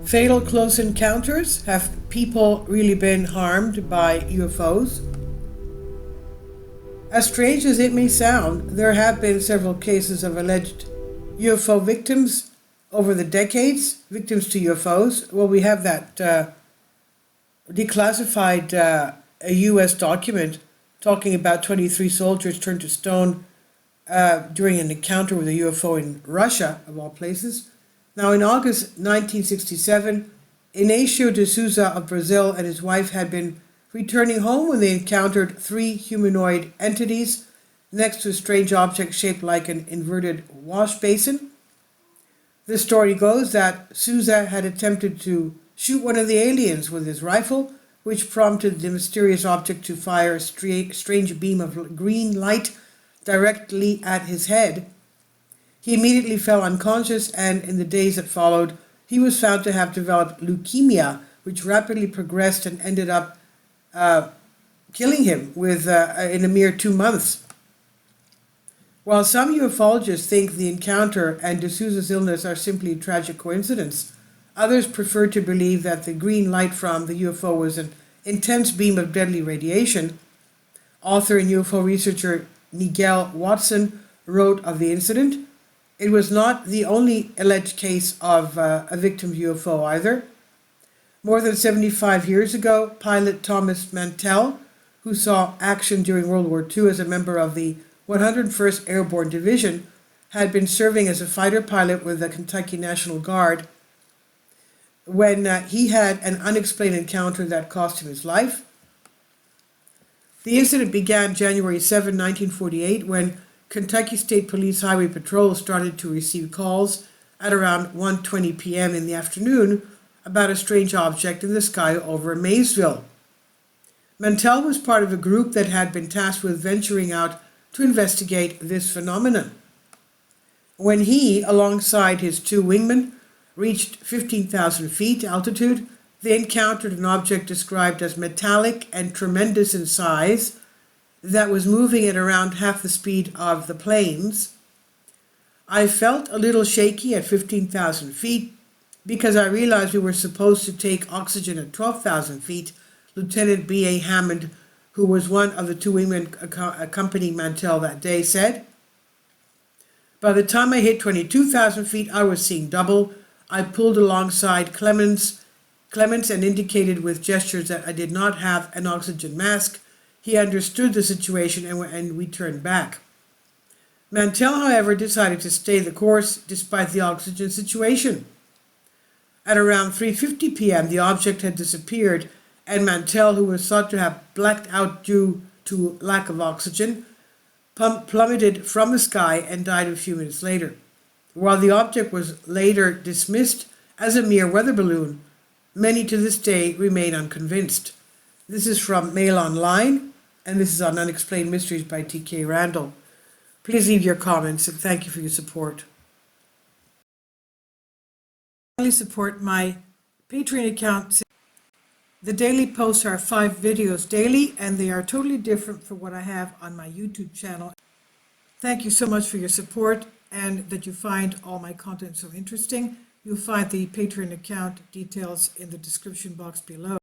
Fatal close encounters? Have people really been harmed by UFOs? As strange as it may sound, there have been several cases of alleged UFO victims over the decades, victims to UFOs. Well, we have that declassified a U.S. document talking about 23 soldiers turned to stone during an encounter with a UFO in Russia, of all places. Now, in August 1967, Inácio de Souza of Brazil and his wife had been returning home when they encountered three humanoid entities next to a strange object shaped like an inverted wash basin. The story goes that Souza had attempted to shoot one of the aliens with his rifle, which prompted the mysterious object to fire a strange beam of green light directly at his head. He immediately fell unconscious, and in the days that followed, he was found to have developed leukemia, which rapidly progressed and ended up killing him in a mere 2 months. While some ufologists think the encounter and de Souza's illness are simply a tragic coincidence, others prefer to believe that the green light from the UFO was an intense beam of deadly radiation. Author and UFO researcher Nigel Watson wrote of the incident. It was not the only alleged case of a victim's UFO either. More than 75 years ago, pilot Thomas Mantell, who saw action during World War II as a member of the 101st Airborne Division, had been serving as a fighter pilot with the Kentucky National Guard when he had an unexplained encounter that cost him his life. The incident began January 7, 1948, when Kentucky State Police Highway Patrol started to receive calls at around 1:20 p.m. in the afternoon about a strange object in the sky over Maysville. Mantell was part of a group that had been tasked with venturing out to investigate this phenomenon. When he, alongside his two wingmen, reached 15,000 feet altitude, they encountered an object described as metallic and tremendous in size that was moving at around half the speed of the planes. I felt a little shaky at 15,000 feet because I realized we were supposed to take oxygen at 12,000 feet, Lieutenant B.A. Hammond, who was one of the two wingmen accompanying Mantell that day, said. By the time I hit 22,000 feet, I was seeing double. I pulled alongside Clements and indicated with gestures that I did not have an oxygen mask. He understood the situation and we turned back. Mantell, however, decided to stay the course despite the oxygen situation. At around 3:50 p.m., the object had disappeared, and Mantell, who was thought to have blacked out due to lack of oxygen, plummeted from the sky and died a few minutes later. While the object was later dismissed as a mere weather balloon, many to this day remain unconvinced. This is from Mail Online, and this is on Unexplained Mysteries by T.K. Randall. Please leave your comments, and thank you for your support. Finally, support my Patreon account. The daily posts are 5 videos daily, and they are totally different from what I have on my YouTube channel. Thank you so much for your support and that you find all my content so interesting. You'll find the Patreon account details in the description box below.